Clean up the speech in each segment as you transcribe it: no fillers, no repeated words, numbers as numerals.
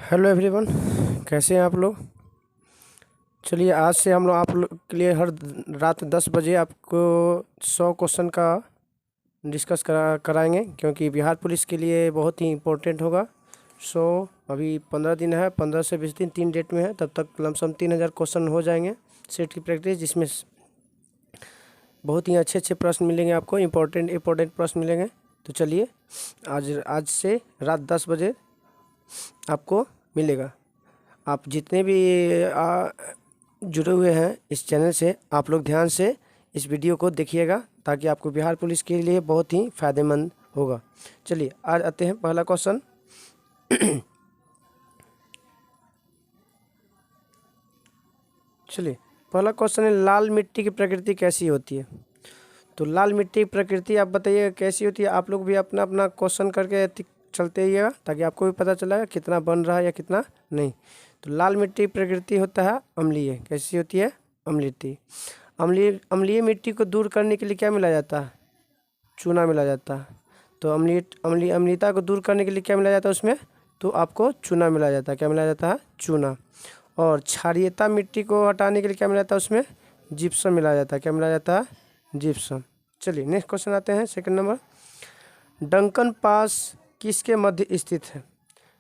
Hello everyone, कैसे हैं आप लोग। चलिए आज से हम लोग आप लोग के लिए हर रात 10 बजे आपको 100 क्वेश्चन का डिस्कस कराएंगे, क्योंकि बिहार पुलिस के लिए बहुत ही इम्पोर्टेंट होगा। अभी 15 दिन है, 15 से 20 दिन 3 डेट में है, तब तक लमसम 3000 क्वेश्चन हो जाएंगे सेट की प्रैक्टिस, जिसमें बहुत ही अच्छे अच्छे प्रश्न मिलेंगे आपको, इम्पोर्टेंट प्रश्न मिलेंगे। तो चलिए आज से रात 10 बजे आपको मिलेगा। आप जितने भी जुड़े हुए हैं इस चैनल से, आप लोग ध्यान से इस वीडियो को देखिएगा, ताकि आपको बिहार पुलिस के लिए बहुत ही फ़ायदेमंद होगा। चलिए आज आते हैं पहला क्वेश्चन। चलिए पहला क्वेश्चन है, लाल मिट्टी की प्रकृति कैसी होती है। तो लाल मिट्टी की प्रकृति आप बताइए कैसी होती है। आप लोग भी अपना अपना क्वेश्चन करके चलते रहिएगा, ताकि आपको भी पता चलेगा कितना बन रहा है या कितना नहीं। तो लाल मिट्टी की प्रकृति होता है अम्लीय। कैसी होती है? अम्लीय। अम्लीय मिट्टी को दूर करने के लिए क्या मिलाया जाता है? चूना मिलाया जाता है। तो अम्लीयता को दूर करने के लिए क्या मिलाया जाता है उसमें? तो आपको चूना मिलाया जाता है। क्या मिलाया जाता है? चूना। और क्षारीयता मिट्टी को हटाने के लिए क्या मिलाया जाता है उसमें? जिप्सम मिलाया जाता है। क्या मिलाया जाता है? जिप्सम। चलिए नेक्स्ट क्वेश्चन आते हैं, सेकंड नंबर। डंकन पास किसके मध्य स्थित है?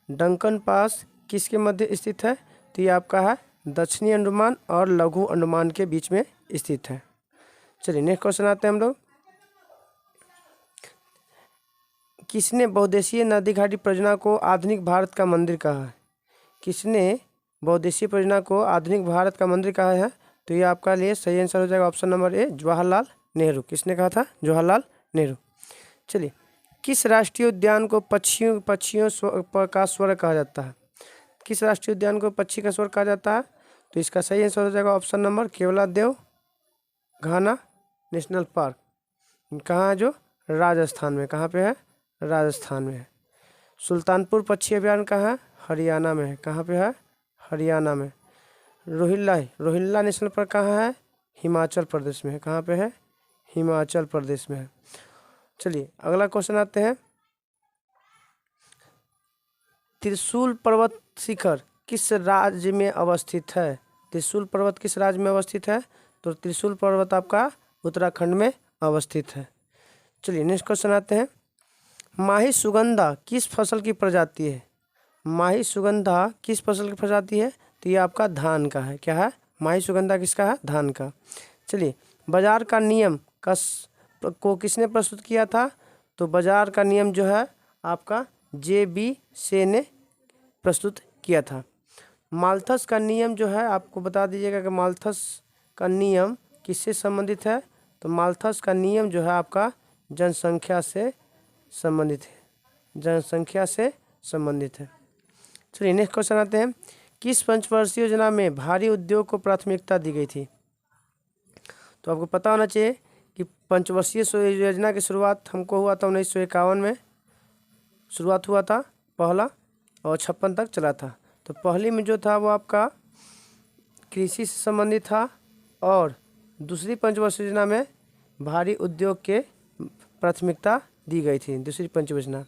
डंकन पास किसके मध्य स्थित है? तो ये आपका है दक्षिणी अंडमान और लघु अंडमान के बीच में स्थित है। चलिए नेक्स्ट क्वेश्चन आते हैं हम लोग। किसने बहुदेशीय नदी घाटी परियोजना को आधुनिक भारत का मंदिर कहा है? किसने बहुदेशीय परियोजना को आधुनिक भारत का मंदिर कहा है? तो ये आपका लिए सही आंसर हो जाएगा option number A, Jawaharlal Nehru. किसने कहा था? जवाहरलाल नेहरू। चलिए, किस राष्ट्रीय उद्यान को पक्षियों का स्वर्ग कहा जाता है? किस राष्ट्रीय उद्यान को पक्षी का स्वर्ग कहा जाता है? तो इसका सही आंसर हो जाएगा ऑप्शन नंबर केवलादेव घाना नेशनल पार्क। कहाँ है? जो राजस्थान में। कहाँ पे है? राजस्थान में है। सुल्तानपुर पक्षी अभयारण्य कहाँ है? हरियाणा में है। कहाँ पे है? हरियाणा में। रोहिल्ला नेशनल पार्क कहाँ है? हिमाचल प्रदेश में है। कहाँ पे है? हिमाचल प्रदेश में है। चलिए अगला क्वेश्चन आते हैं। त्रिशूल पर्वत शिखर किस राज्य में अवस्थित है? त्रिशूल पर्वत किस राज्य में अवस्थित है? तो त्रिशूल पर्वत आपका उत्तराखंड में अवस्थित है। चलिए नेक्स्ट क्वेश्चन आते हैं। माही सुगंधा किस फसल की प्रजाति है? माही सुगंधा किस फसल की प्रजाति है? तो ये आपका धान का है। क्या है? माही सुगंधा किसका है? धान का। चलिए, बाजार का नियम को किसने प्रस्तुत किया था? तो बाजार का नियम जो है आपका JB से ने प्रस्तुत किया था। माल्थस का नियम जो है, आपको बता दीजिएगा कि माल्थस का नियम किससे संबंधित है? तो माल्थस का नियम जो है आपका जनसंख्या से संबंधित है। जनसंख्या से संबंधित है। चलिए नेक्स्ट क्वेश्चन आते हैं। किस पंचवर्षीय योजना में भारी उद्योग को प्राथमिकता दी गई थी? तो आपको पता होना चाहिए कि पंचवर्षीय योजना की शुरुआत हमको हुआ था 1951 में शुरुआत हुआ था पहला, और 56 तक चला था। तो पहली में जो था वो आपका कृषि से संबंधित था, और दूसरी पंचवर्षीय योजना में भारी उद्योग के प्राथमिकता दी गई थी। दूसरी पंचवर्षीय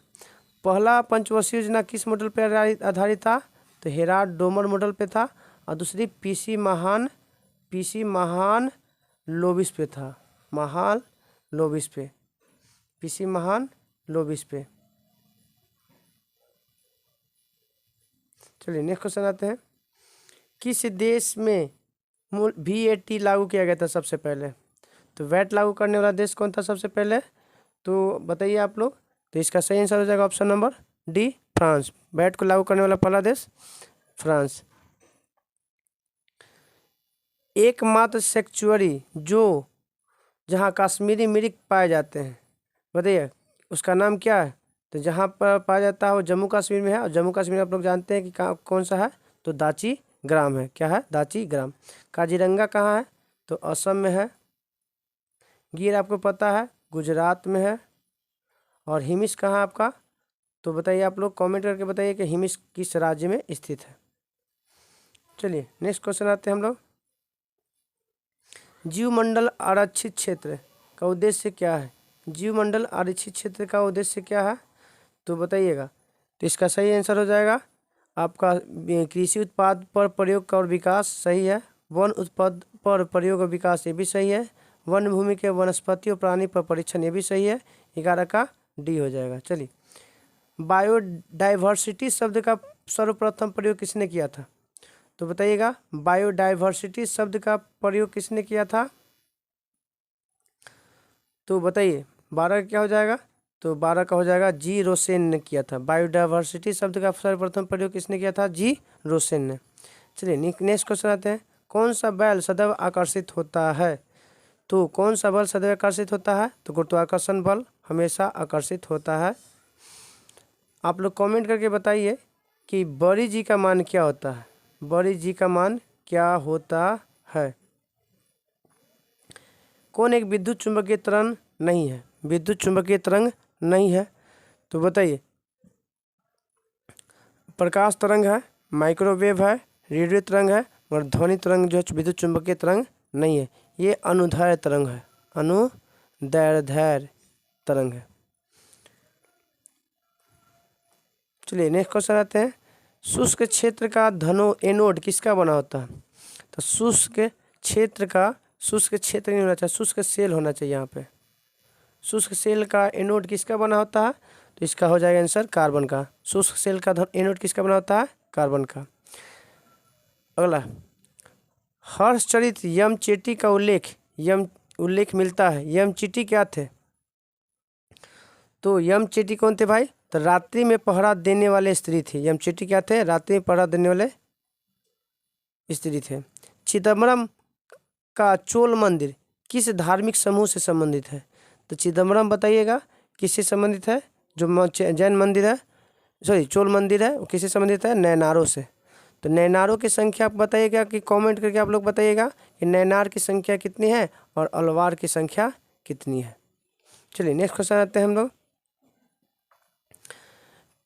पहला पंचवर्षीय योजना किस मॉडल पर आधारित था? तो हेराल्ड डोमर मॉडल पे था, और दूसरी पीसी महान लोबिस पे था। महान लोबिस पे, पीसी महान लोबिस पे। चलिए नेक्स्ट क्वेश्चन आते हैं। किस देश में VAT लागू किया गया था सबसे पहले? तो वैट लागू करने वाला देश कौन था सबसे पहले? तो बताइए आप लोग। तो इसका सही आंसर हो जाएगा option number D, France. VAT को लागू करने वाला पहला देश फ्रांस। एकमात्र सेंचुरी जो जहाँ कश्मीरी मिर्ग पाए जाते हैं, बताइए उसका नाम क्या है? तो जहाँ पर पाया जाता है वो जम्मू कश्मीर में है, और जम्मू कश्मीर आप लोग जानते हैं कि कौन सा है? तो दाची ग्राम है। क्या है? दाची ग्राम। काजीरंगा कहाँ है? तो असम में है। गिर आपको पता है गुजरात में है। और हिमिस कहाँ आपका? तो बताइए आप लोग कमेंट करके बताइए कि हिमिस किस राज्य में स्थित है। चलिए नेक्स्ट क्वेश्चन आते हैं हम लोग। जीवमंडल आरक्षित क्षेत्र का उद्देश्य क्या है? जीवमंडल आरक्षित क्षेत्र का उद्देश्य क्या है? तो बताइएगा। तो इसका सही आंसर हो जाएगा आपका कृषि उत्पाद पर प्रयोग और विकास सही है। वन उत्पाद पर प्रयोग और विकास ये भी सही है। वन भूमि के वनस्पति और प्राणी पर परीक्षण ये भी सही है। 11 का डी हो जाएगा। चलिए, बायोडाइवर्सिटी शब्द का सर्वप्रथम प्रयोग किसने किया था? तो बताइएगा, बायोडाइवर्सिटी शब्द का प्रयोग किसने किया था? तो बताइए 12 का क्या हो जाएगा? तो 12 का हो जाएगा जी रोसेन ने किया था। बायोडाइवर्सिटी शब्द का सर्वप्रथम प्रयोग किसने किया था? जी रोसेन ने। चलिए नेक्स्ट क्वेश्चन आते हैं। कौन सा बल सदैव आकर्षित होता है? तो कौन सा बल सदैव आकर्षित होता है? तो गुरुत्वाकर्षण बल हमेशा आकर्षित होता है। आप लोग कमेंट करके बताइए कि बड़ी जी का मान क्या होता है? बड़ी जी का मान क्या होता है? कौन एक विद्युत चुंबकीय तरंग नहीं है? विद्युत चुंबकीय तरंग नहीं है तो बताइए। प्रकाश तरंग है, माइक्रोवेव है, रेडियो तरंग है, और ध्वनि तरंग जो है विद्युत चुंबकीय तरंग नहीं है। ये अनुदैर्ध्य तरंग है, अनुदैर्ध्य तरंग है। चलिए नेक्स्ट क्वेश्चन आते हैं। शुष्क क्षेत्र का एनोड किसका बना होता है? तो शुष्क क्षेत्र नहीं होना चाहिए, शुष्क सेल होना चाहिए। यहाँ पे शुष्क सेल का एनोड किसका बना होता है? तो इसका हो जाएगा आंसर कार्बन का। शुष्क सेल का एनोड किसका बना होता है? कार्बन का। अगला, हर्षचरित यमचेटी का उल्लेख मिलता है। यमचेटी क्या थे? तो यमचेटी कौन थे भाई? तो रात्रि में पहरा देने वाले स्त्री थे। यमचेटी क्या थे? रात्रि में पहरा देने वाले स्त्री थे। चिदम्बरम का चोल मंदिर किस धार्मिक समूह से संबंधित है? तो चिदम्बरम बताइएगा किससे संबंधित है? जो जैन मंदिर है, सॉरी चोल मंदिर है, वो किससे संबंधित है? नैनारों से। तो नैनारों की संख्या आप बताइएगा कि कमेंट करके आप लोग बताइएगा कि नैनार की संख्या कितनी है और अलवार की संख्या कितनी है। चलिए नेक्स्ट क्वेश्चन आते हैं हम लोग।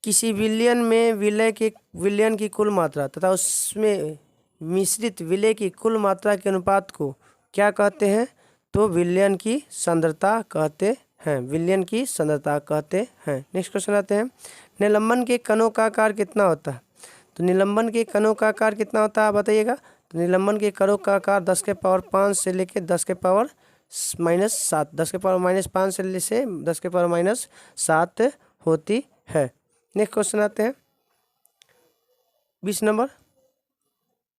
किसी विलयन में विलयन की कुल मात्रा तथा उसमें मिश्रित विलय की कुल मात्रा के अनुपात को क्या कहते हैं? तो विलयन की सांद्रता कहते हैं। विलयन की सांद्रता कहते हैं। नेक्स्ट क्वेश्चन आते हैं। निलंबन के कणों का आकार कितना होता है? तो निलंबन के कणों का आकार कितना होता है बताइएगा। तो निलंबन के कणों का आकार 10 के पावर 5 से लेकर 10 के पावर -7, 10 के पावर -5 से 10 के पावर -7 होती है। नेक्स्ट क्वेश्चन आते हैं 20 नंबर।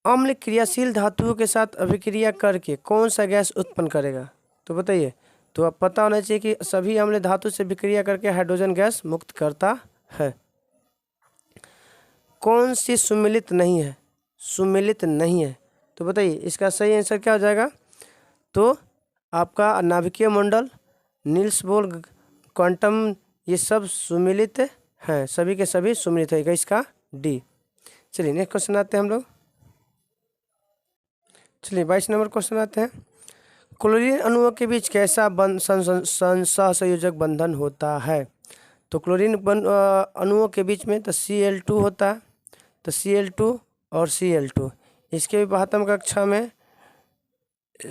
अम्ल क्रियाशील धातुओं के साथ अभिक्रिया करके कौन सा गैस उत्पन्न करेगा? तो बताइए। तो आप पता होना चाहिए कि सभी अम्ल धातु से विक्रिया करके हाइड्रोजन गैस मुक्त करता है। कौन सी सुमेलित नहीं है? सुमेलित नहीं है तो बताइए इसका सही आंसर क्या हो जाएगा? तो आपका नाभिकीय मंडल, नील्स बोर क्वांटम, ये सब सुमेलित हैं, सभी के सभी सुमेलित है। इसका डी। चलिए नेक्स्ट क्वेश्चन आते हैं हम लोग। चलिए 22 नंबर क्वेश्चन आते हैं। क्लोरीन अणुओं के बीच कैसा सहसंयोजक बंधन होता है? तो क्लोरीन अणुओं के बीच में तो Cl2 होता है। तो Cl2 और Cl2, इसके विभाजन कक्षा में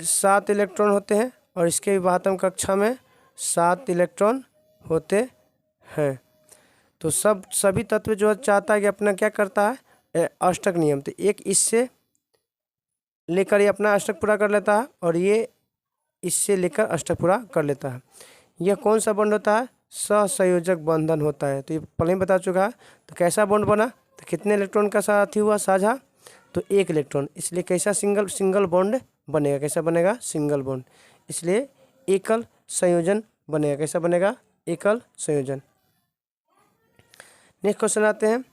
7 इलेक्ट्रॉन होते हैं और इसके विभाजन कक्षा में 7 इलेक्ट्रॉन होते हैं। तो सभी तत्व जो चाहता है कि अपना क्या करता है? अष्टक नियम। तो एक इससे लेकर ये अपना अष्टक पूरा कर लेता है और ये इससे लेकर अष्टक पूरा कर लेता है। यह कौन सा बॉन्ड होता है? सहसंयोजक बंधन होता है। तो ये पहले ही बता चुका है। तो कैसा बॉन्ड बना? तो कितने इलेक्ट्रॉन का साथी हुआ साझा? तो 1 इलेक्ट्रॉन। इसलिए कैसा सिंगल बॉन्ड बनेगा? कैसा बनेगा? Single bond. इसलिए एकल संयोजन बनेगा। कैसा बनेगा? एकल संयोजन। नेक्स्ट क्वेश्चन आते हैं।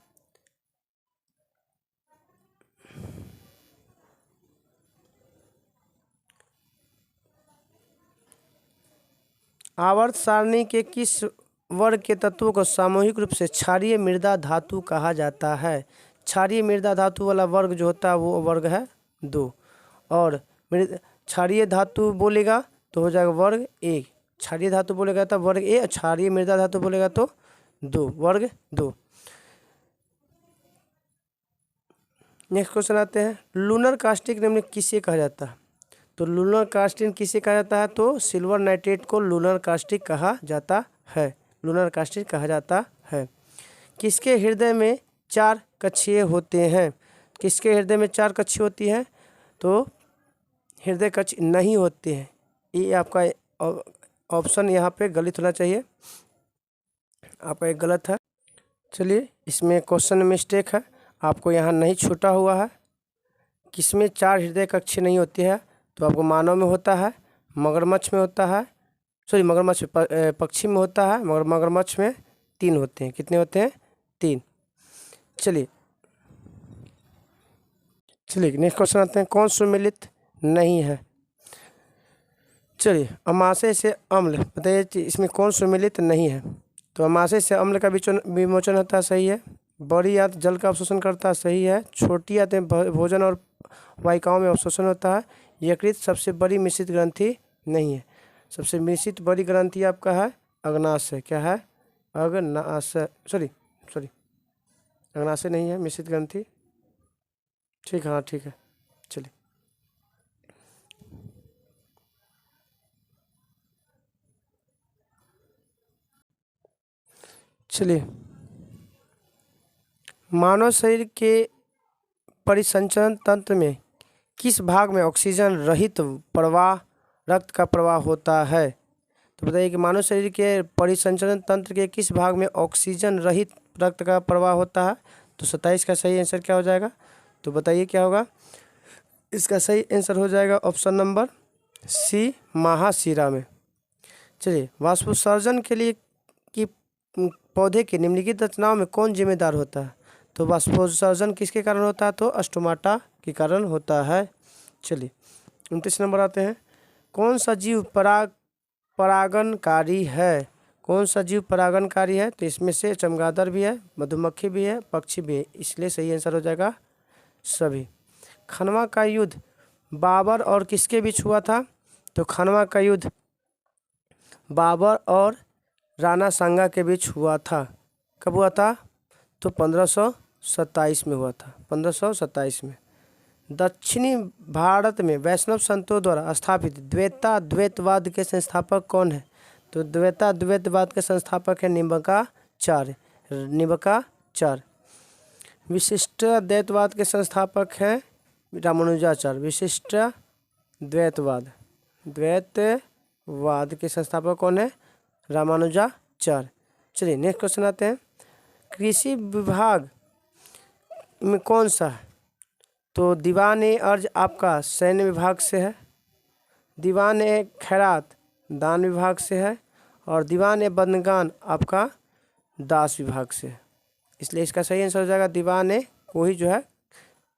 आवर्त सारणी के किस वर्ग के तत्वों को सामूहिक रूप से क्षारीय मृदा धातु कहा जाता है? क्षारीय मृदा धातु वाला वर्ग जो होता है वो वर्ग है 2। और क्षारीय धातु बोलेगा तो हो जाएगा वर्ग 1। क्षारीय धातु बोलेगा तो वर्ग ए, क्षारीय मृदा धातु बोलेगा तो 2, वर्ग 2। नेक्स्ट क्वेश्चन आते हैं। लूनर कास्टिक निम्न किसे कहा जाता है? तो लूनर कास्टिक किसे कहा जाता है? तो सिल्वर नाइट्रेट को लूनर कास्टिक कहा जाता है। लूनर कास्टिक कहा जाता है। किसके हृदय में 4 कक्षीय होते हैं। किसके हृदय में 4 कक्षी होती हैं? तो हृदय कक्ष नहीं होते हैं। ये आपका ऑप्शन यहाँ पे गलत होना चाहिए, आपका एक गलत है। चलिए, इसमें क्वेश्चन मिस्टेक है, आपको यहाँ नहीं छूटा हुआ है। किसमें 4 हृदय कक्षी नहीं होती है? तो आपको मानव में होता है, मगरमच्छ में होता है, सॉरी मगरमच्छ पक्षी में होता है, मगर मगरमच्छ में 3 होते हैं। कितने होते हैं? 3। चलिए नेक्स्ट क्वेश्चन आते हैं। कौन सुमेलित नहीं है? चलिए, अमाशय से अम्ल बताइए, इसमें कौन सुमेलित नहीं है? तो अमाशय से अम्ल का विमोचन होता है, सही है। बड़ी आंत जल का अवशोषण करता है, सही है। छोटी आंत में भोजन और वाहिकाओं में अवशोषण होता है। यकृत सबसे बड़ी मिश्रित ग्रंथि नहीं है। सबसे मिश्रित बड़ी ग्रंथि आपका है अग्नाशय। क्या है? अग्नाशय, सॉरी अग्नाशय नहीं है, मिश्रित ग्रंथि। ठीक है, हाँ ठीक है। चलिए, मानव शरीर के परिसंचरण तंत्र में किस भाग में ऑक्सीजन रहित प्रवाह रक्त का प्रवाह होता है? तो बताइए कि मानव शरीर के परिसंचरण तंत्र के किस भाग में ऑक्सीजन रहित रक्त का प्रवाह होता है? तो 27 का सही आंसर क्या हो जाएगा? तो बताइए क्या होगा? इसका सही आंसर हो जाएगा ऑप्शन नंबर सी, महाशिरा में। चलिए, वाष्पोत्सर्जन के लिए कि पौधे की निम्नलिखित रचनाओं में कौन जिम्मेदार होता है? तो वाष्पोत्सर्जन किसके कारण होता है? तो स्टोमाटा के कारण होता है। चलिए, 29 नंबर आते हैं। कौन सा जीव परागणकारी है? कौन सा जीव परागणकारी है? तो इसमें से चमगादड़ भी है, मधुमक्खी भी है, पक्षी भी है, इसलिए सही आंसर हो जाएगा सभी। खनवा का युद्ध बाबर और किसके बीच हुआ था? तो खनवा का युद्ध बाबर और राणा सांगा के बीच हुआ था। कब हुआ था? तो 1527 में हुआ था, 1527 में। दक्षिणी भारत में वैष्णव संतों द्वारा स्थापित द्वैतवाद के संस्थापक कौन है? तो द्वैतवाद के संस्थापक है निम्बार्क। विशिष्ट द्वैतवाद के संस्थापक हैं रामानुजाचार्य। विशिष्ट द्वैतवाद के संस्थापक कौन है? रामानुजाचार्य। चलिए, नेक्स्ट क्वेश्चन आते हैं। कृषि विभाग में कौन सा है? तो दीवान-ए-अर्ज आपका सैन्य विभाग से है, दीवान-ए-खैरात दान विभाग से है, और दीवान-ए-बंदगान आपका दास विभाग से है। इसलिए इसका सही आंसर हो जाएगा दीवान-ए कोही, जो है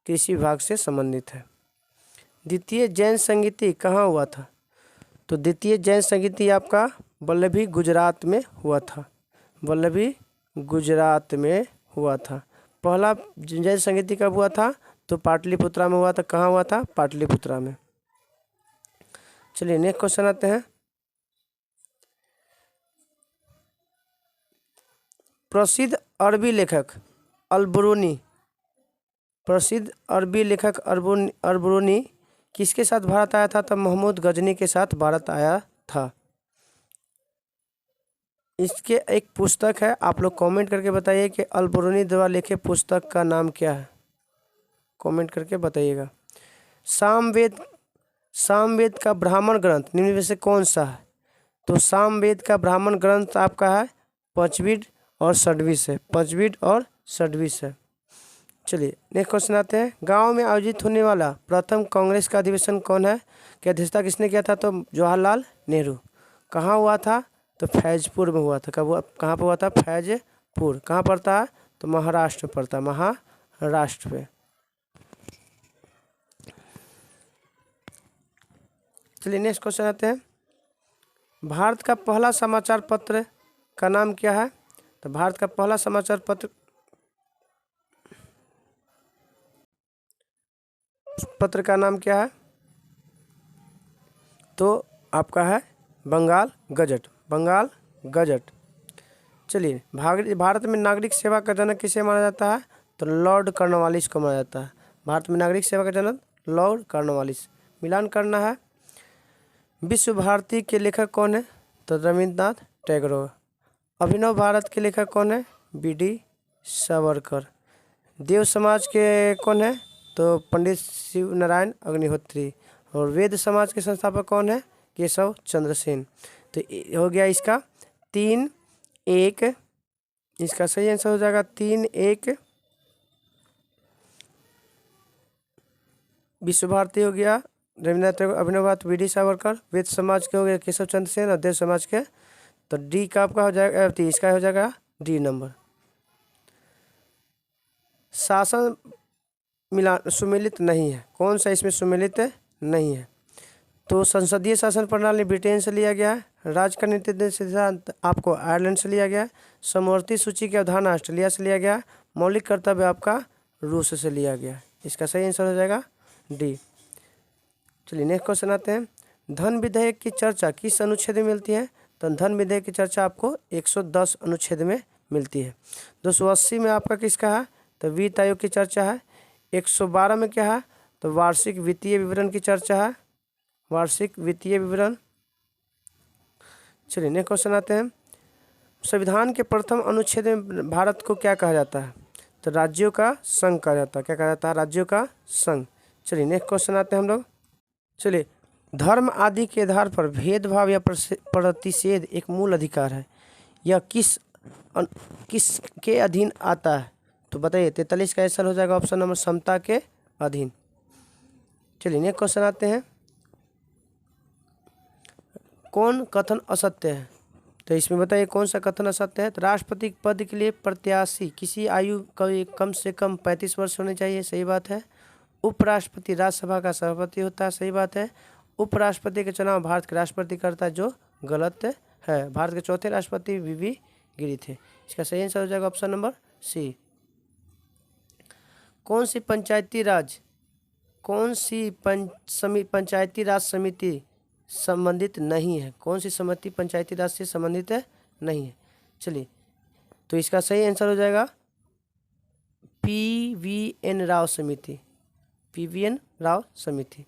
कृषि विभाग से संबंधित है। द्वितीय जैन संगीति कहाँ हुआ था? तो द्वितीय जैन संगीति आपका वल्लभी गुजरात में हुआ था। वल्लभी गुजरात में हुआ था। पहला जैन संगीति कब हुआ था? तो पाटलिपुत्रा में हुआ था। कहाँ हुआ था? पाटलिपुत्रा में। चलिए, नेक्स्ट क्वेश्चन आते हैं। प्रसिद्ध अरबी लेखक अलबरूनी किसके साथ भारत आया था? तब महमूद गजनी के साथ भारत आया था। इसके एक पुस्तक है, आप लोग कमेंट करके बताइए कि अलबरूनी द्वारा लिखे पुस्तक का नाम क्या है, कमेंट करके बताइएगा। सामवेद का ब्राह्मण ग्रंथ निम्न में से कौन सा है? तो सामवेद का ब्राह्मण ग्रंथ आपका है पंचवीड और षड्विश है। चलिए, नेक्स्ट क्वेश्चन आते हैं। गांव में आयोजित होने वाला प्रथम कांग्रेस का अधिवेशन कौन है? की अध्यक्षता किसने किया था? तो जवाहरलाल नेहरू। कहाँ हुआ था? तो फैजपुर में हुआ था। कहाँ पर हुआ था? फैजपुर। कहाँ पड़ता है? तो महाराष्ट्र में पड़ता है, महाराष्ट्र में। चलिए, नेक्स्ट क्वेश्चन आते हैं। भारत का पहला समाचार पत्र का नाम क्या है? तो भारत का पहला समाचार पत्र का नाम क्या है? तो आपका है बंगाल गजट। चलिए, भारत में नागरिक सेवा का जनक किसे माना जाता है? तो लॉर्ड कॉर्नवालिस को माना जाता है। भारत में नागरिक सेवा का जनक लॉर्ड कॉर्नवालिस। मिलान करना है। विश्व भारती के लेखक कौन है? तो रविन्द्रनाथ टैगोर। अभिनव भारत के लेखक कौन है? बी.डी. सावरकर। देव समाज के कौन है? तो पंडित शिव नारायण अग्निहोत्री। और वेद समाज के संस्थापक कौन है? केशव चंद्र सेन। तो हो गया इसका 3-1। इसका सही आंसर हो जाएगा 3-1। विश्व भारती हो गया रविन्द्रनाथ टैगोर, अभिनव भारत वी डी सावरकर। वेद समाज के हो गए केशव चंद्र सेन। और देव समाज के तो डी का आपका हो जाएगा, इसका हो जाएगा डी नंबर। शासन सुमेलित नहीं है, कौन सा इसमें सुमेलित नहीं है? तो संसदीय शासन प्रणाली ब्रिटेन से लिया गया है। राज्य का नीति सिद्धांत आपको आयरलैंड से लिया गया है। समवर्ती सूची की अवधारणा ऑस्ट्रेलिया से लिया गया है। मौलिक कर्तव्य आपका रूस से लिया गया है। इसका सही आंसर हो जाएगा डी। चलिए नेक्स्ट क्वेश्चन आते हैं। धन विधेयक की चर्चा किस अनुच्छेद में मिलती है? तो धन विधेयक की चर्चा आपको 110 अनुच्छेद में मिलती है। 280 में आपका किसका है? तो वित्त आयोग की चर्चा है। 112 में क्या है? तो वार्षिक वित्तीय विवरण की चर्चा है, वार्षिक वित्तीय विवरण। चलिए नेक्स्ट क्वेश्चन आते हैं। संविधान के प्रथम अनुच्छेद में भारत को क्या कहा जाता है? तो राज्यों का संघ कहा जाता है। क्या कहा जाता है? राज्यों का संघ। चलिए नेक्स्ट क्वेश्चन आते हैं हम लोग। चलिए, धर्म आदि के आधार पर भेदभाव या प्रतिषेध एक मूल अधिकार है, यह किस के अधीन आता है? तो बताइए। 43 का आंसर हो जाएगा ऑप्शन नंबर समता के अधीन। चलिए नेक्स्ट क्वेश्चन आते हैं। कौन कथन असत्य है? तो इसमें बताइए कौन सा कथन असत्य है? तो राष्ट्रपति पद के लिए प्रत्याशी किसी आयु कम से कम 35 वर्ष होनी चाहिए, सही बात है। उपराष्ट्रपति राज्यसभा का सभापति होता है, सही बात है। उपराष्ट्रपति के चुनाव भारत के राष्ट्रपति करता है, जो गलत है। भारत के चौथे राष्ट्रपति वीवी गिरी थे। इसका सही आंसर हो जाएगा ऑप्शन नंबर सी। कौन सी पंचायती राज समिति संबंधित नहीं है? कौन सी समिति पंचायती राज से संबंधित नहीं है? चलिए, तो इसका सही आंसर हो जाएगा PVN राव समिति, PVN राव समिति।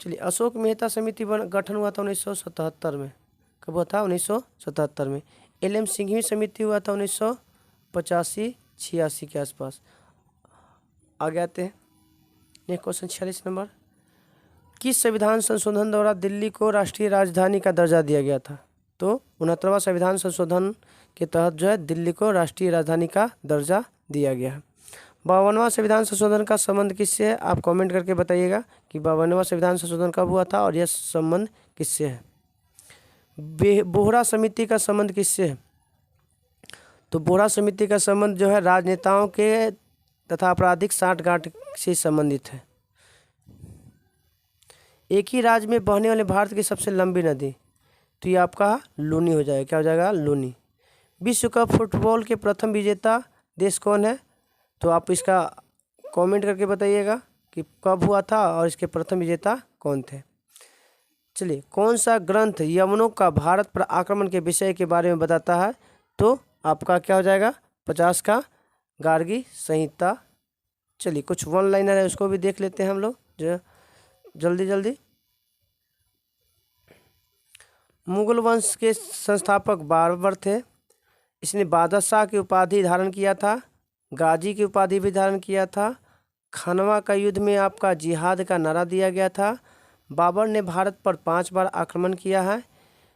चलिए, अशोक मेहता समिति गठन हुआ था 1977 में। कब हुआ था? 1977 में। LM सिंघवी समिति हुआ था 1985-86 के आसपास। आगे आते हैं नेक्स्ट क्वेश्चन 46 नंबर। किस संविधान संशोधन द्वारा दिल्ली को राष्ट्रीय राजधानी का दर्जा दिया गया था? तो 69वां संविधान संशोधन के तहत जो है दिल्ली को राष्ट्रीय राजधानी का दर्जा दिया गया है। 52वां संविधान संशोधन का संबंध किससे है? आप कमेंट करके बताइएगा कि 52वां संविधान संशोधन कब हुआ था और यह संबंध किससे है। बोहरा समिति का संबंध किससे है? तो बोहरा समिति का संबंध जो है राजनेताओं के तथा आपराधिक साठगांठ से संबंधित है। एक ही राज्य में बहने वाले भारत की सबसे लंबी नदी, तो ये आपका लूनी हो जाएगा। क्या हो जाएगा? लूनी। विश्व कप फुटबॉल के प्रथम विजेता देश कौन है? तो आप इसका कमेंट करके बताइएगा कि कब हुआ था और इसके प्रथम विजेता कौन थे। चलिए, कौन सा ग्रंथ यवनों का भारत पर आक्रमण के विषय के बारे में बताता है? तो आपका क्या हो जाएगा? 50 का गार्गी संहिता। चलिए, कुछ वन लाइनर है उसको भी देख लेते हैं हम लोग जो जल्दी जल्दी। मुगल वंश के संस्थापक बाबर थे। इसने बादशाह की उपाधि धारण किया था, गाजी की उपाधि भी धारण किया था। खनवा का युद्ध में आपका जिहाद का नारा दिया गया था। बाबर ने भारत पर 5 बार आक्रमण किया है।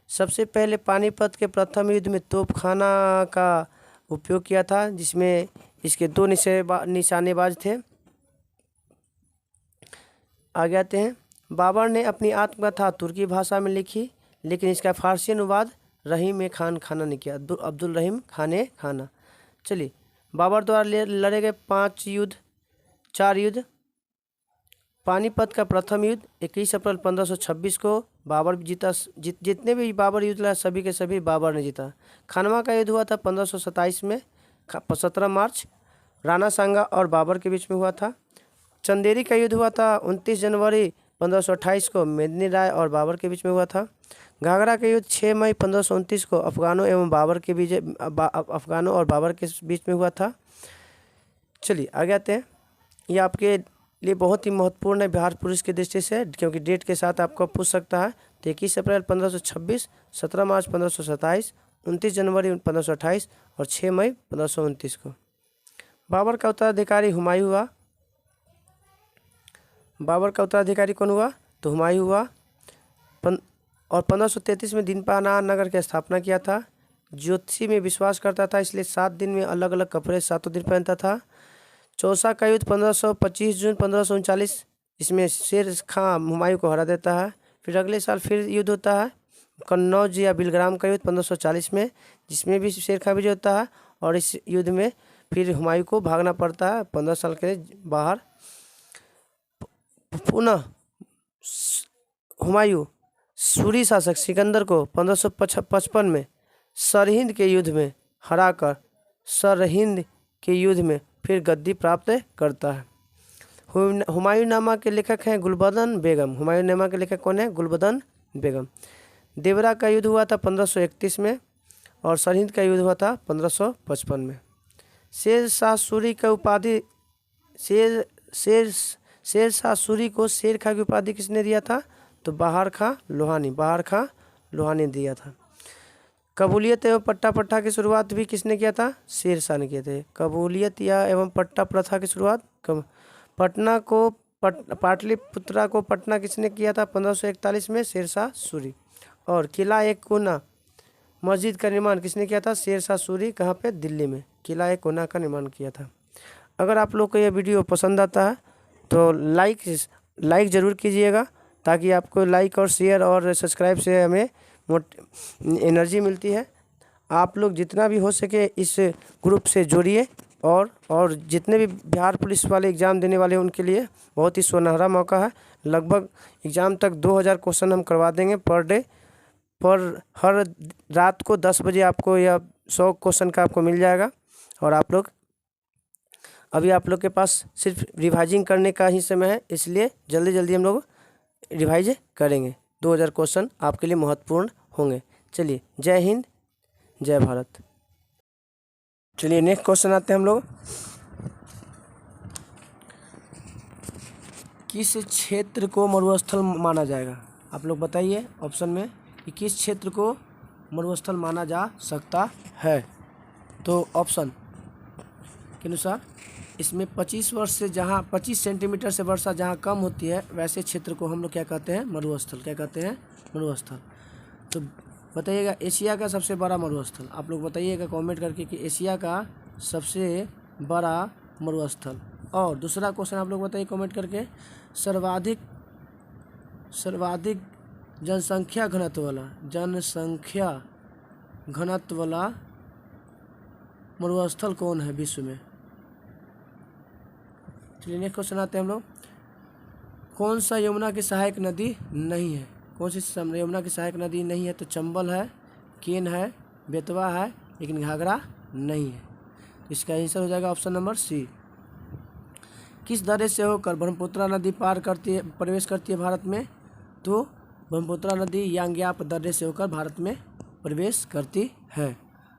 सबसे पहले पानीपत के प्रथम युद्ध में तोपखाना का उपयोग किया था, जिसमें इसके 2 निशानेबाज थे। आगे आते हैं। बाबर ने अपनी आत्मकथा तुर्की भाषा में लिखी, लेकिन इसका फारसी अनुवाद रहीम खान खाना ने किया, अब्दुल रहीम खाने खाना। चलिए, बाबर द्वारा लड़े गए 4 युद्ध। पानीपत का प्रथम युद्ध 21 अप्रैल 1526 को बाबर जीता। जितने भी बाबर युद्ध लड़ा सभी के सभी बाबर ने जीता। खनवा का युद्ध हुआ था 1527 में, 17 मार्च, राणा सांगा और बाबर के बीच में हुआ था। चंदेरी का युद्ध हुआ था 29 जनवरी 1528 को, मेदिनी राय और बाबर के बीच में हुआ था। घाघरा का युद्ध 6 मई 1529 को अफगानों और बाबर के बीच में हुआ था। चलिए आगे आते हैं। ये आपके लिए बहुत ही महत्वपूर्ण है बिहार पुलिस की दृष्टि से, क्योंकि डेट के साथ आपको पूछ सकता है। तो 21 अप्रैल 1526, 17 मार्च 1527, 29 जनवरी 1528 और 6 मई 1529 को। बाबर का उत्तराधिकारी हुमायूं हुआ। बाबर का उत्तराधिकारी कौन हुआ? तो हुमायूं हुआ। और 1533 में दीनपाना नगर की स्थापना किया था। ज्योतिषी में विश्वास करता था, इसलिए 7 दिन में अलग अलग कपड़े 7 दिन पहनता था। चौसा का युद्ध 25 जून 1539, इसमें शेर खां हुमायूं को हरा देता है। फिर अगले साल फिर युद्ध होता है कन्नौज या बिलग्राम का युद्ध 1540 में, जिसमें भी शेर खां विजय होता है। और इस युद्ध में फिर हुमायूं को भागना पड़ता है 15 साल के लिए बाहर। पुनः हुमायूं सूरी शासक सिकंदर को 1555 में सरहिंद के युद्ध में हराकर सरहिंद के युद्ध में फिर गद्दी प्राप्त करता है। हुमायूंनामा के लेखक हैं गुलबदन बेगम। हुमायूंनामा के लेखक कौन है? गुलबदन बेगम। देवरा का युद्ध हुआ था 1531 में और सरहिंद का युद्ध हुआ था 1555 में। शेर शाह सूरी का उपाधि शेर शाह सूरी को शेर खां की उपाधि किसने दिया था? तो बाहर खां लोहानी दिया था। कबूलियत एवं पट्टा प्रथा की शुरुआत भी किसने किया था? शेर शाह ने किए थे। कबूलियत या एवं पट्टा प्रथा की शुरुआत पटना को पाटलिपुत्रा को पटना किसने किया था? 1541 में शेर शाह सूरी। और किला एक कोना मस्जिद का निर्माण किसने किया था? शेर शाह सूरी। कहाँ पे? दिल्ली में किला एक कोना का निर्माण किया था। अगर आप लोग को यह वीडियो पसंद आता है तो लाइक ज़रूर कीजिएगा, ताकि आपको लाइक और शेयर और सब्सक्राइब से हमें एनर्जी मिलती है। आप लोग जितना भी हो सके इस ग्रुप से जुड़िए और जितने भी बिहार पुलिस वाले एग्ज़ाम देने वाले हैं उनके लिए बहुत ही सुनहरा मौका है। लगभग एग्ज़ाम तक 2000 क्वेश्चन हम करवा देंगे पर डे। पर हर रात को 10 बजे आपको या 100 क्वेश्चन का आपको मिल जाएगा। और अभी आप लोग के पास सिर्फ रिवाइजिंग करने का ही समय है, इसलिए जल्दी जल्दी हम लोग रिवाइज करेंगे। 2000 क्वेश्चन आपके लिए महत्वपूर्ण होंगे। चलिए, जय हिंद, जय भारत। चलिए नेक्स्ट क्वेश्चन आते हैं हम लोग। किस क्षेत्र को मरुस्थल माना जाएगा? आप लोग बताइए ऑप्शन में कि किस क्षेत्र को मरुस्थल माना जा सकता है। तो ऑप्शन के अनुसार इसमें 25 सेंटीमीटर से वर्षा जहाँ कम होती है वैसे क्षेत्र को हम लोग क्या कहते हैं? मरुस्थल। क्या कहते हैं? मरुस्थल। तो बताइएगा एशिया का सबसे बड़ा मरुस्थल। आप लोग बताइएगा कमेंट करके कि एशिया का सबसे बड़ा मरुस्थल। और दूसरा क्वेश्चन आप लोग बताइए कमेंट करके, सर्वाधिक जनसंख्या घनत्व वाला मरुस्थल कौन है विश्व में? चलिए नेक्स्ट क्वेश्चन आते हैं हम लोग। कौन सा यमुना की सहायक नदी नहीं है? कौन सी यमुना की सहायक नदी नहीं है? तो चंबल है, केन है, बेतवा है, लेकिन घाघरा नहीं है। इसका आंसर हो जाएगा ऑप्शन नंबर सी। किस दर्रे से होकर ब्रह्मपुत्रा नदी प्रवेश करती है भारत में? तो ब्रह्मपुत्रा नदी यांग्याप दर्रे से होकर भारत में प्रवेश करती है।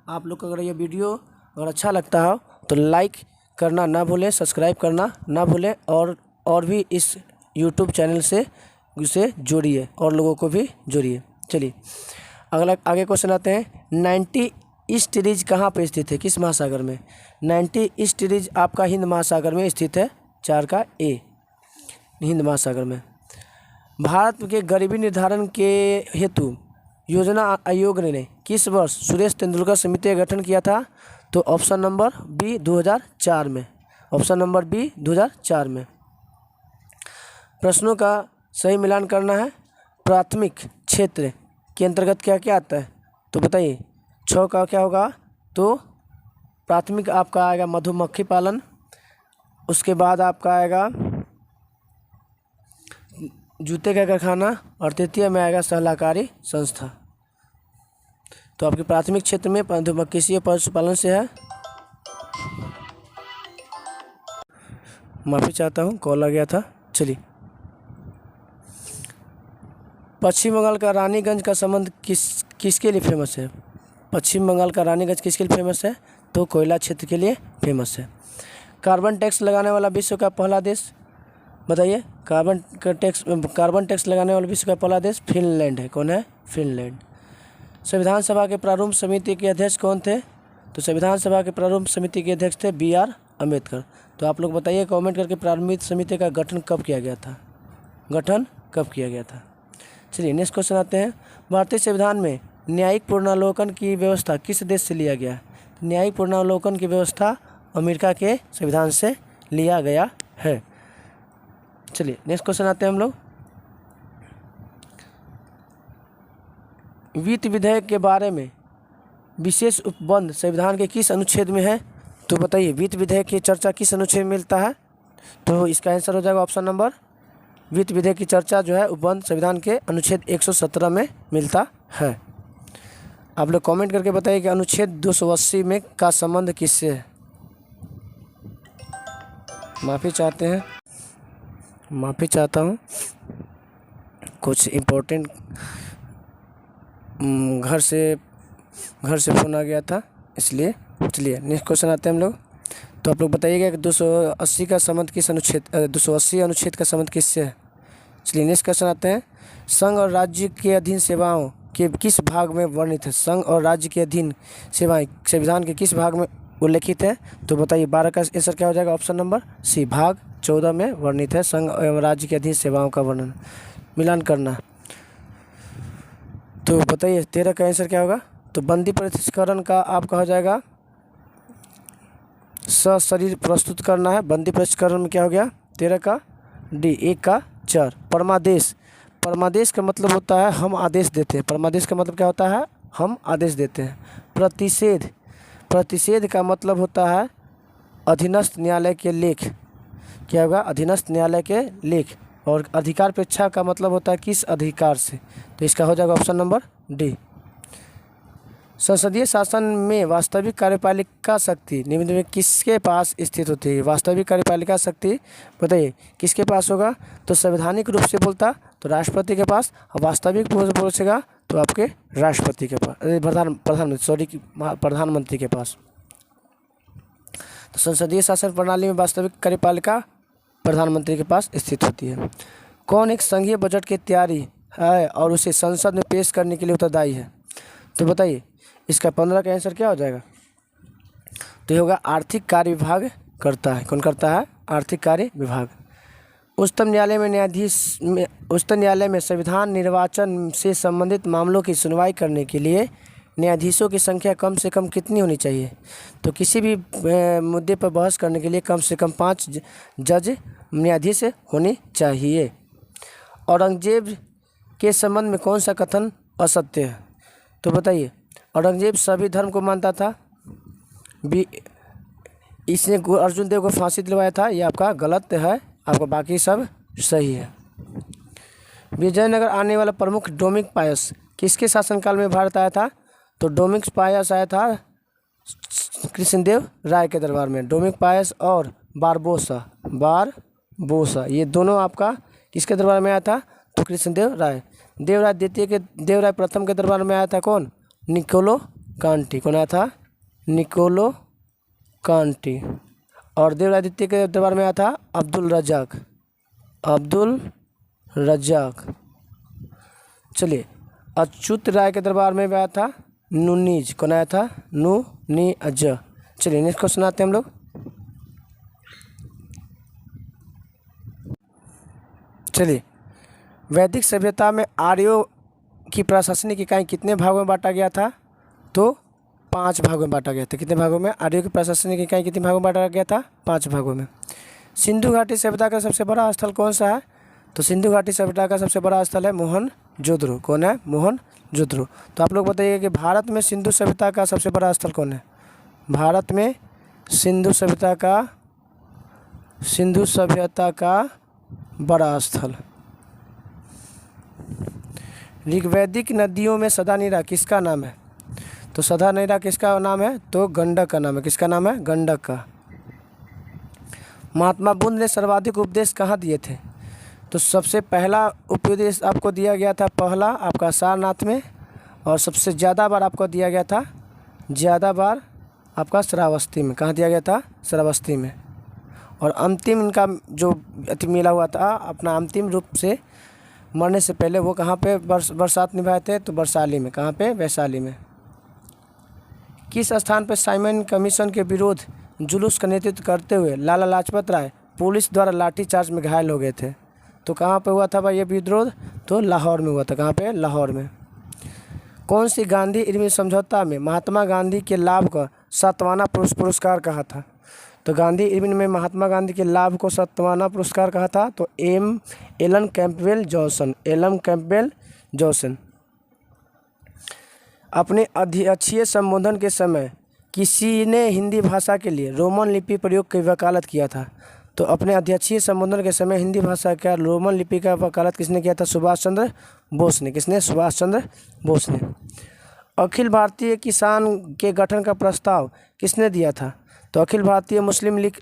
आप लोग को अगर ये वीडियो अगर अच्छा लगता हो तो लाइक करना ना भूलें, सब्सक्राइब करना ना भूलें और भी इस यूट्यूब चैनल से उसे जोड़िए और लोगों को भी जोड़िए। चलिए आगे क्वेश्चन आते हैं। 90 ईस्ट रीज कहाँ पे स्थित है? किस महासागर में? 90 ईस्ट रीज आपका हिंद महासागर में स्थित है। 4 का ए, हिंद महासागर में। भारत के गरीबी निर्धारण के हेतु योजना आयोग ने किस वर्ष सुरेश तेंदुलकर समिति का गठन किया था? तो ऑप्शन नंबर बी 2004 में। ऑप्शन नंबर बी 2004 में। प्रश्नों का सही मिलान करना है। प्राथमिक क्षेत्र के अंतर्गत क्या क्या आता है? तो बताइए 6 का क्या होगा? तो प्राथमिक आपका आएगा मधुमक्खी पालन, उसके बाद आपका आएगा जूते का कारखाना और तृतीय में आएगा सहलाकारी संस्था। तो आपके प्राथमिक क्षेत्र में मधुमक्खी पशुपालन से है। माफ़ी चाहता हूँ, कॉल आ गया था। चलिए, पश्चिम बंगाल का रानीगंज का संबंध किसके लिए फेमस है? पश्चिम बंगाल का रानीगंज किसके लिए फेमस है? तो कोयला क्षेत्र के लिए फेमस है। कार्बन टैक्स लगाने वाला विश्व का पहला देश बताइए। कार्बन टैक्स लगाने वाला विश्व का पहला देश फिनलैंड है। कौन है? फिनलैंड। संविधान सभा के प्रारूप समिति के अध्यक्ष कौन थे? तो संविधान सभा के प्रारूप समिति के अध्यक्ष थे BR अम्बेडकर। तो आप लोग बताइए कमेंट करके प्रारूप समिति का गठन कब किया गया था? चलिए नेक्स्ट क्वेश्चन आते हैं। भारतीय संविधान में न्यायिक पुनरावलोकन की व्यवस्था किस देश से लिया गया? न्यायिक पुनरावलोकन की व्यवस्था अमेरिका के संविधान से लिया गया है। चलिए नेक्स्ट क्वेश्चन आते हैं हम लोग। वित्त विधेयक के बारे में विशेष उपबंध संविधान के किस अनुच्छेद में है? तो बताइए वित्त विधेयक की चर्चा किस अनुच्छेद में मिलता है? तो इसका आंसर हो जाएगा ऑप्शन नंबर, वित्त विधेयक की चर्चा जो है उपबंध संविधान के अनुच्छेद 117 में मिलता है। आप लोग कमेंट करके बताइए कि अनुच्छेद 280 में का संबंध किससे है? माफ़ी चाहता हूँ, कुछ इम्पोर्टेंट घर से फ़ोन आ गया था इसलिए। चलिए नेक्स्ट क्वेश्चन आते हैं हम लोग। तो आप लोग बताइएगा कि 280 का संबंध किस अनुच्छेद 280 अनुच्छेद का संबंध किससे है? चलिए नेक्स्ट क्वेश्चन आते हैं। संघ और राज्य के अधीन सेवाओं के किस भाग में वर्णित है? संघ और राज्य के अधीन सेवाएं संविधान के किस भाग में उल्लेखित है? तो बताइए 12 का आंसर क्या हो जाएगा? ऑप्शन नंबर सी, भाग 14 में वर्णित है संघ एवं राज्य के अधीन सेवाओं का वर्णन मिलान करना। तो बताइए 13 का आंसर क्या होगा? तो बंदी प्रस्तुतिकरण का आपका हो जाएगा सशरीर प्रस्तुत करना है। बंदी प्रस्तुतिकरण में क्या हो गया? 13 का डी, 1 का 4। परमादेश का मतलब होता है हम आदेश देते हैं। परमादेश का मतलब क्या होता है? हम आदेश देते हैं। प्रतिषेध का मतलब होता है अधीनस्थ न्यायालय के लेख। क्या होगा? अधीनस्थ न्यायालय के लेख। और अधिकार पेक्षा का मतलब होता है किस अधिकार से? तो इसका हो जाएगा ऑप्शन नंबर डी। संसदीय शासन में वास्तविक कार्यपालिका शक्ति निम्न में किसके पास स्थित होती है? वास्तविक कार्यपालिका शक्ति बताइए किसके पास होगा? तो संवैधानिक रूप से बोलता तो राष्ट्रपति के पास, और वास्तविक पूछेगा तो आपके राष्ट्रपति के पास, प्रधानमंत्री के पास। तो संसदीय शासन प्रणाली में वास्तविक कार्यपालिका प्रधानमंत्री के पास स्थित होती है। कौन एक संघीय बजट की तैयारी है और उसे संसद में पेश करने के लिए उत्तरदायी है? तो बताइए इसका 15 का आंसर क्या हो जाएगा? तो ये होगा आर्थिक कार्य विभाग करता है। कौन करता है? आर्थिक कार्य विभाग। उच्चतम न्यायालय में संविधान निर्वाचन से संबंधित मामलों की सुनवाई करने के लिए न्यायाधीशों की संख्या कम से कम कितनी होनी चाहिए? तो किसी भी मुद्दे पर बहस करने के लिए कम से कम 5 जज न्यायाधीश होने चाहिए। औरंगजेब के संबंध में कौन सा कथन असत्य है? तो बताइए औरंगजेब सभी धर्म को मानता था। इसने अर्जुन देव को फांसी दिलवाया था, ये आपका गलत है, आपका बाकी सब सही है। विजयनगर आने वाला प्रमुख डोमिनिक पायस किसके शासनकाल में भारत आया था? तो डोमिनिक पायस आया था कृष्णदेव राय के दरबार में। डोमिनिक पायस और बारबोसा ये दोनों आपका किसके दरबार में आया था? तो कृष्णदेव राय। देवराय प्रथम के दरबार में आया था कौन? निकोलो कांटी। कौन आया था? निकोलो कांटी। और देवराय द्वितीय के दरबार में आया था अब्दुल रज्जाक। चलिए अच्युत राय के दरबार में आया था नुनीज। कौन आया था? नुनीज। चलिए नेक्स्ट क्वेश्चन आते हैं हम लोग। चलिए वैदिक सभ्यता में आर्यों की प्रशासनिक इकाई कितने भागों में बांटा गया था? तो 5 भागों में बांटा गया था। कितने भागों में? आर्यों की प्रशासनिक इकाई कितने भागों में बांटा गया था? 5 भागों में। सिंधु घाटी सभ्यता का सबसे बड़ा स्थल कौन सा है? तो सिंधु घाटी सभ्यता का सबसे बड़ा स्थल है मोहनजोदड़ो। कौन है? मोहनजोदड़ो। तो आप लोग बताइए कि भारत में सिंधु सभ्यता का सबसे बड़ा स्थल कौन है? भारत में सिंधु सभ्यता का बड़ा स्थल। ऋग्वैदिक नदियों में सदानीरा किसका नाम है? तो सदानीरा किसका नाम है? तो गंडक का नाम है। किसका नाम है? गंडक का। महात्मा बुद्ध ने सर्वाधिक उपदेश कहाँ दिए थे? तो सबसे पहला उपदेश आपको दिया गया था पहला आपका सारनाथ में, और सबसे ज़्यादा बार आपको दिया गया था आपका श्रावस्ती में। कहाँ दिया गया था? श्रावस्ती में। और अंतिम इनका जो मिला हुआ था अपना अंतिम रूप से मरने से पहले वो कहाँ पे बरसात निभाए थे? तो वैशाली में। कहाँ पे? वैशाली में। किस स्थान पर साइमन कमीशन के विरोध जुलूस का नेतृत्व करते हुए लाला लाजपत राय पुलिस द्वारा लाठीचार्ज में घायल हो गए थे? तो कहाँ पे हुआ था भाई ये विद्रोह? तो लाहौर में हुआ था। कहाँ पे? लाहौर में। कौन सी गांधी इरविन समझौता में महात्मा गांधी के लाभ को सातवाना पुरस्कार कहा था? तो गांधी इरविन में महात्मा गांधी के लाभ को सातवाना पुरस्कार कहा था? तो Alan Campbell Johnson. Alan Campbell Johnson. अपने अध्यक्षीय संबोधन के समय किसी ने हिंदी भाषा के लिए रोमन लिपि प्रयोग की वकालत किया था? तो अपने अध्यक्षीय संबोधन के समय हिंदी भाषा का रोमन लिपि का वकालत किसने किया था? सुभाष चंद्र बोस ने। किसने? सुभाष चंद्र बोस ने। अखिल भारतीय किसान के गठन का प्रस्ताव किसने दिया था? तो अखिल भारतीय मुस्लिम लीग,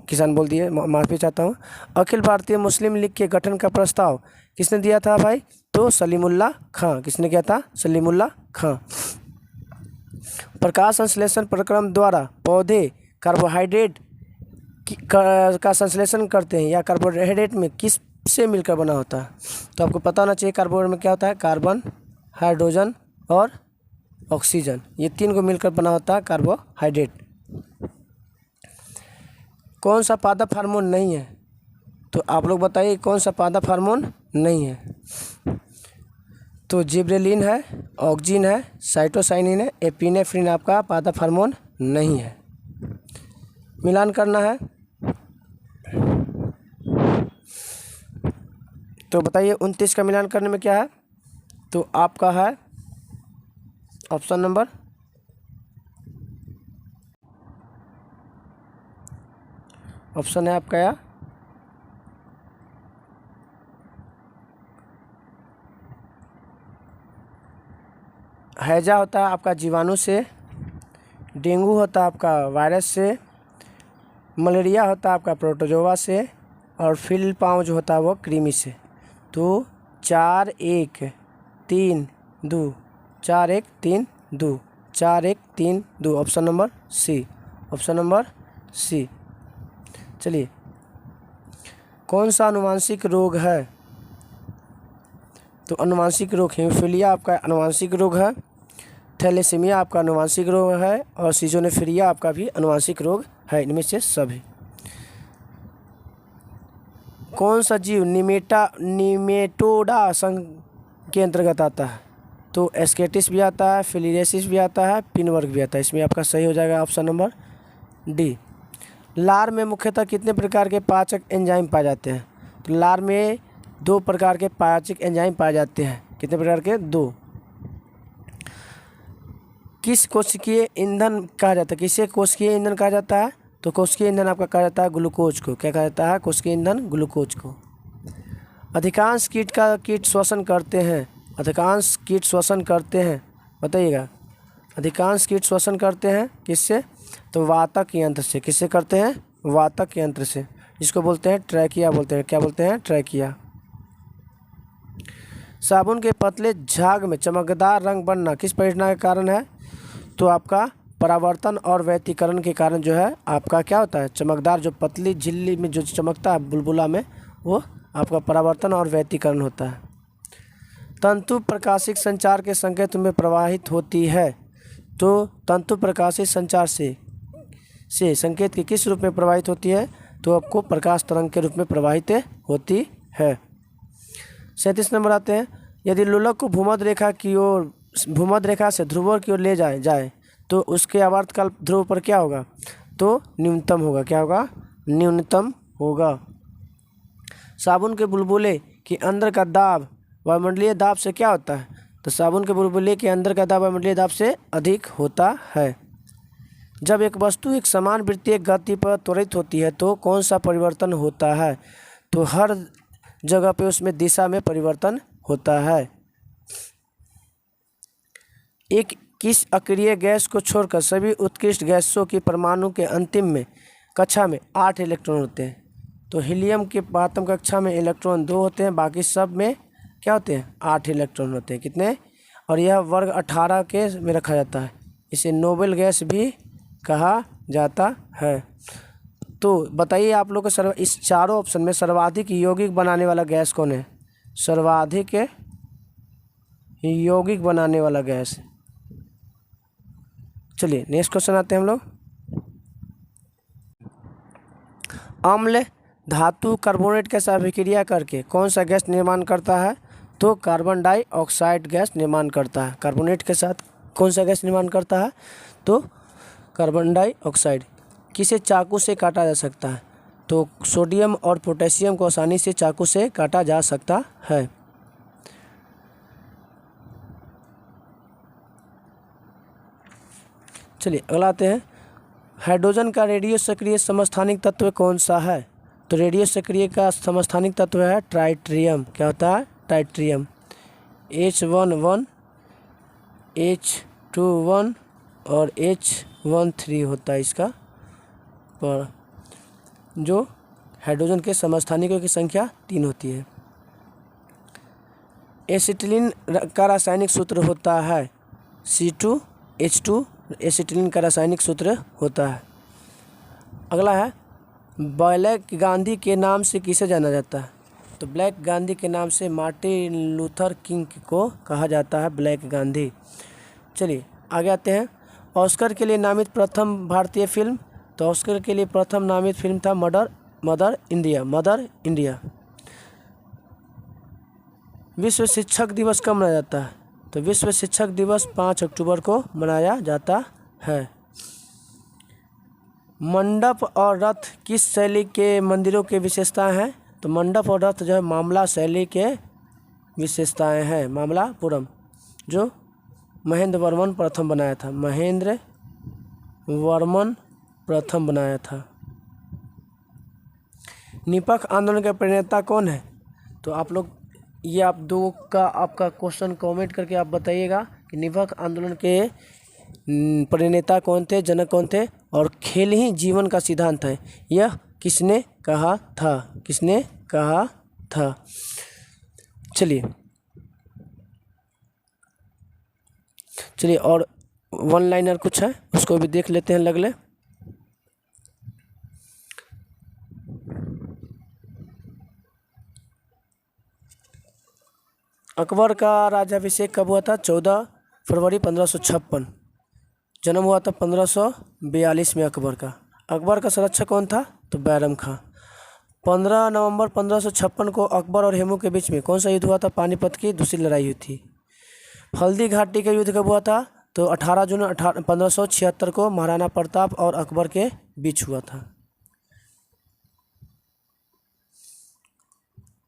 किसान बोल दिए, माफ़ी चाहता हूँ। अखिल भारतीय मुस्लिम लीग के गठन का प्रस्ताव किसने दिया था भाई? तो सलीमुल्लाह खां। किसने किया था? सलीमुल्लाह खां। प्रकाश संश्लेषण प्रक्रम द्वारा पौधे कार्बोहाइड्रेट का संश्लेषण करते हैं या कार्बोहाइड्रेट में किस से मिलकर बना होता है? तो आपको पता होना चाहिए कार्बोहाइड्रेट में क्या होता है? कार्बन, हाइड्रोजन और ऑक्सीजन, ये तीन को मिलकर बना होता है कार्बोहाइड्रेट। कौन सा पादप हार्मोन नहीं है? तो आप लोग बताइए कौन सा पादप हार्मोन नहीं है? तो जिब्रेलिन है, ऑक्जिन है, साइटोसाइनिन है, एपिनेफ्रिन आपका पादप हार्मोन नहीं है। मिलान करना है। तो बताइए 29 का मिलान करने में क्या है? तो आपका है ऑप्शन नंबर ऑप्शन है आपका या हैजा होता है आपका जीवाणु से, डेंगू होता है आपका वायरस से, मलेरिया होता है आपका प्रोटोजोआ से, और फिल पाँव जो होता है वो कृमि से। तो 4-1-3-2 4-1-3-2 4-1-3-2 option number C. Option number C. चलिए, कौन सा अनुवांशिक रोग है? तो अनुवांशिक रोग हीमोफीलिया आपका अनुवांशिक रोग है, थैलेसीमिया आपका अनुवांशिक रोग है, और सीजोनेफ्रीया आपका भी अनुवांशिक रोग है। इनमें से सभी। कौन सा जीव निमेटोडा संघ के अंतर्गत आता है? तो एस्केटिस भी आता है, फिलियसिस भी आता है, पिनवर्ग भी आता है। इसमें आपका सही हो जाएगा ऑप्शन नंबर डी। लार में मुख्यतः कितने प्रकार के पाचक एंजाइम पाए जाते हैं? तो लार में 2 प्रकार के पाचक एंजाइम पाए जाते हैं। कितने प्रकार के? 2। किस कोशिकीय ईंधन कहा जाता है? किसे कोशिकीय ईंधन कहा जाता है? तो कोशिकीय ईंधन आपका कहा जाता है ग्लूकोज को। क्या कहा जाता है? कोशिकीय ईंधन ग्लूकोज को। अधिकांश कीट श्वसन करते हैं। अधिकांश कीट श्वसन करते हैं, बताइएगा। अधिकांश कीट श्वसन करते हैं किससे? तो वातक यंत्र से। किससे करते हैं? वातक यंत्र से, जिसको बोलते हैं ट्रैकिया बोलते हैं। क्या बोलते हैं? ट्रैकिया। साबुन के पतले झाग में चमकदार रंग बनना किस परिघटना के कारण है? तो आपका परावर्तन और व्यतिकरण के कारण जो है आपका क्या होता है? चमकदार जो पतली झिल्ली में जो चमकता है बुलबुला में, वो आपका परावर्तन और व्यतिकरण होता है। तंतु प्रकाशिक संचार के संकेत में प्रवाहित होती है। तो तंतु प्रकाशित संचार से संकेत के किस रूप में प्रवाहित होती है? तो आपको प्रकाश तरंग के रूप में प्रवाहित होती है। 37 नंबर आते हैं। यदि लोलक को भूमध्य रेखा से ध्रुवों की ओर ले जाए तो उसके आवर्तकाल ध्रुव पर क्या होगा? तो न्यूनतम होगा। क्या होगा? न्यूनतम होगा। साबुन के बुलबुले के अंदर का दाब वायुमंडलीय दाब से क्या होता है? तो साबुन के बुलबुले के अंदर का दाब वायुमंडलीय दाब से अधिक होता है। जब एक वस्तु एक समान वृत्तीय गति पर त्वरित होती है तो कौन सा परिवर्तन होता है? तो हर जगह पे उसमें दिशा में परिवर्तन होता है। एक किस अक्रिय गैस को छोड़कर सभी उत्कृष्ट गैसों की परमाणु के अंतिम में कक्षा में 8 इलेक्ट्रॉन होते हैं? तो हीलियम के आत्म कक्षा में इलेक्ट्रॉन 2 होते हैं, बाकी सब में क्या होते हैं? 8 इलेक्ट्रॉन होते हैं। कितने? और यह वर्ग 18 के में रखा जाता है। इसे नोबेल गैस भी कहा जाता है। तो बताइए आप लोग को इस चारों ऑप्शन में सर्वाधिक यौगिक बनाने वाला गैस कौन है? सर्वाधिक यौगिक बनाने वाला गैस। चलिए नेक्स्ट क्वेश्चन आते हैं हम लोग। अम्ल धातु कार्बोनेट के साथ अभिक्रिया करके कौन सा गैस निर्माण करता है? तो कार्बन डाइऑक्साइड गैस निर्माण करता है। कार्बोनेट के साथ कौन सा गैस निर्माण करता है? तो कार्बन डाइऑक्साइड। किसे चाकू से काटा जा सकता है? तो सोडियम और पोटेशियम को आसानी से चाकू से काटा जा सकता है। चलिए अगला आते हैं। हाइड्रोजन का रेडियो सक्रिय समस्थानिक तत्व कौन सा है? तो रेडियो सक्रिय का समस्थानिक तत्व है ट्राइट्रियम। क्या होता है? ट्राइट्रियम। H11 H21 और H13 होता है इसका पर जो हाइड्रोजन के समस्थानिकों की संख्या 3 होती है। एसिटिलीन का रासायनिक सूत्र होता है C2H2। एसिटिलीन का रासायनिक सूत्र होता है। अगला है ब्लैक गांधी के नाम से किसे जाना जाता है? तो ब्लैक गांधी के नाम से मार्टिन लूथर किंग को कहा जाता है ब्लैक गांधी। चलिए आगे आते हैं। ऑस्कर के लिए नामित प्रथम भारतीय फिल्म? तो ऑस्कर के लिए प्रथम नामित फिल्म था मदर इंडिया। विश्व शिक्षक दिवस कब मनाया जाता है? तो विश्व शिक्षक दिवस 5 अक्टूबर को मनाया जाता है। मंडप और रथ किस शैली के मंदिरों की विशेषताएं हैं? तो मंडप और रथ जो है मामला शैली के विशेषताएं हैं। मामलापुरम जो महेंद्र वर्मन प्रथम बनाया था। महेंद्र वर्मन प्रथम बनाया था। निपख आंदोलन के प्रणेता कौन है? तो आप लोग ये आप दो का आपका क्वेश्चन कमेंट करके आप बताइएगा कि निपख आंदोलन के प्रणेता कौन थे, जनक कौन थे और खेल ही जीवन का सिद्धांत है यह किसने कहा था? किसने कहा था? चलिए और वन लाइनर कुछ है उसको भी देख लेते हैं लगले। अकबर का राज्याभिषेक कब हुआ था? 14 फरवरी 1556। जन्म हुआ था 1542 में अकबर का। अकबर का संरक्षक कौन था? तो बैरम खां। 15 नवंबर 1556 को अकबर और हेमू के बीच में कौन सा युद्ध हुआ था? पानीपत की दूसरी लड़ाई हुई थी। हल्दी घाटी का युद्ध कब हुआ था? तो 18 जून 1576 को महाराणा प्रताप और अकबर के बीच हुआ था।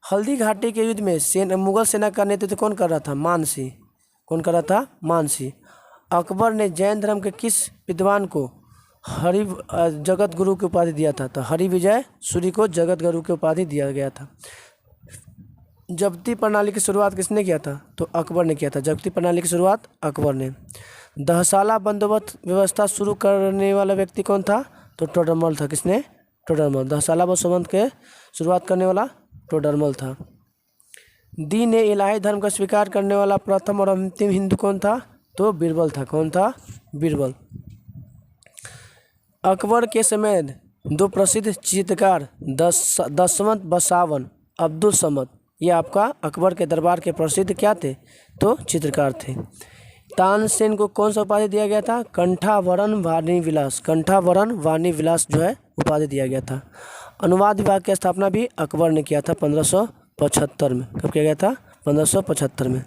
हल्दी घाटी के युद्ध में मुगल सेना का नेतृत्व कौन कर रहा था? मानसिंह। कौन कर रहा था? मानसिंह। अकबर ने जैन धर्म के किस विद्वान को जगत गुरु की उपाधि दिया था? तो हरिविजय सूरी को जगत गुरु की उपाधि दिया गया था। जब्ती प्रणाली की शुरुआत किसने किया था? तो अकबर ने किया था। जब्ती प्रणाली की शुरुआत अकबर ने। दहसाला बंदोबस्त व्यवस्था शुरू करने वाला व्यक्ति कौन था? तो टोडरमल था। किसने? टोडरमल। दहसाला बंदोबस्त के शुरुआत करने वाला टोडरमल था। दीन ए इलाही धर्म का स्वीकार करने वाला प्रथम और अंतिम हिंदू कौन था? तो बीरबल था। कौन था? बीरबल। अकबर के समय 2 प्रसिद्ध चित्रकार दसवंत बसावन, अब्दुल समद, ये आपका अकबर के दरबार के प्रसिद्ध क्या थे? तो चित्रकार थे। तानसेन को कौन सा उपाधि दिया गया था? कंठावरण वाणी विलास। कंठावरण वाणी विलास जो है उपाधि दिया गया था। अनुवाद विभाग की स्थापना भी अकबर ने किया था 1575 में। कब किया गया था? 1575 में।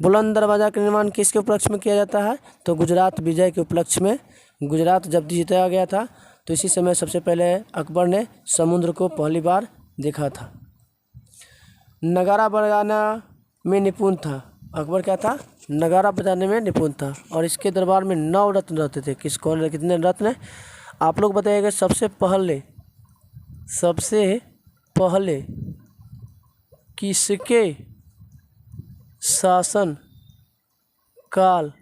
बुलंद दरवाज़ा का निर्माण किसके उपलक्ष्य में किया जाता है? तो गुजरात विजय के उपलक्ष्य में। गुजरात जब जीता गया था तो इसी समय सबसे पहले अकबर ने समुद्र को पहली बार देखा था। नगारा बजाना में निपुण था। अकबर क्या था? नगारा बजाने में निपुण था। और इसके दरबार में 9 रत्न रहते थे। कितने रत्न? आप लोग बताइएगा सबसे पहले किसके शासन काल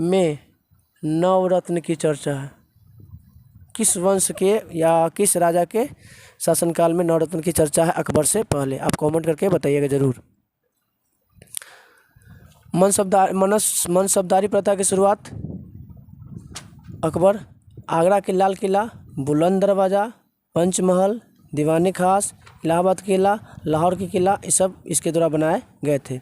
में 9 रत्न की चर्चा है? किस वंश के या किस राजा के शासनकाल में 9 रत्न की चर्चा है अकबर से पहले? आप कमेंट करके बताइएगा जरूर। मनसबदारी प्रथा की शुरुआत अकबर। आगरा के लाल किला, बुलंद दरवाज़ा, पंचमहल, दीवानी खास, इलाहाबाद किला, लाहौर की किला, ये सब इसके द्वारा बनाए गए थे।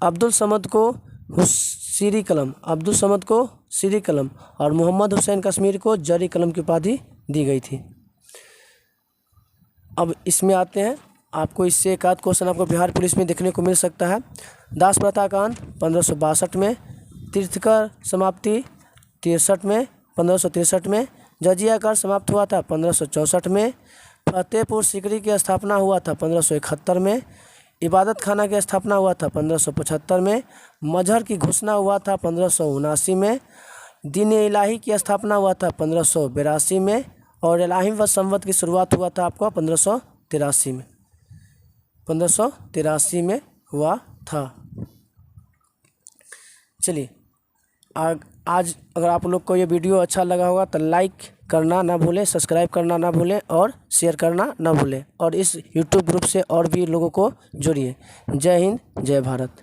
अब्दुल समद को सीरी कलम, अब्दुल समद को सीरी कलम और मोहम्मद हुसैन कश्मीर को जरी कलम की उपाधि दी गई थी। अब इसमें आते हैं, आपको इससे एक आध क्वेश्चन आपको बिहार पुलिस में देखने को मिल सकता है। दास प्रथा कांड 1562 में, तीर्थकर समाप्ति 63 में, 1563 में, जजिया कर समाप्त हुआ था 1564 में, फतेहपुर सीकरी की स्थापना हुआ था 1571 में, इबादत खाना की स्थापना हुआ था 1575 में, मजहर की घोषणा हुआ था 1579 में, दीन इलाही की स्थापना हुआ था 1582 में और इलाही व संवत की शुरुआत हुआ था आपको 1583 में, 1583 में हुआ था। चलिए आज अगर आप लोग को ये वीडियो अच्छा लगा होगा तो लाइक करना ना भूलें, सब्सक्राइब करना ना भूलें और शेयर करना ना भूलें और इस यूट्यूब ग्रुप से और भी लोगों को जोड़िए। जय हिंद, जय भारत।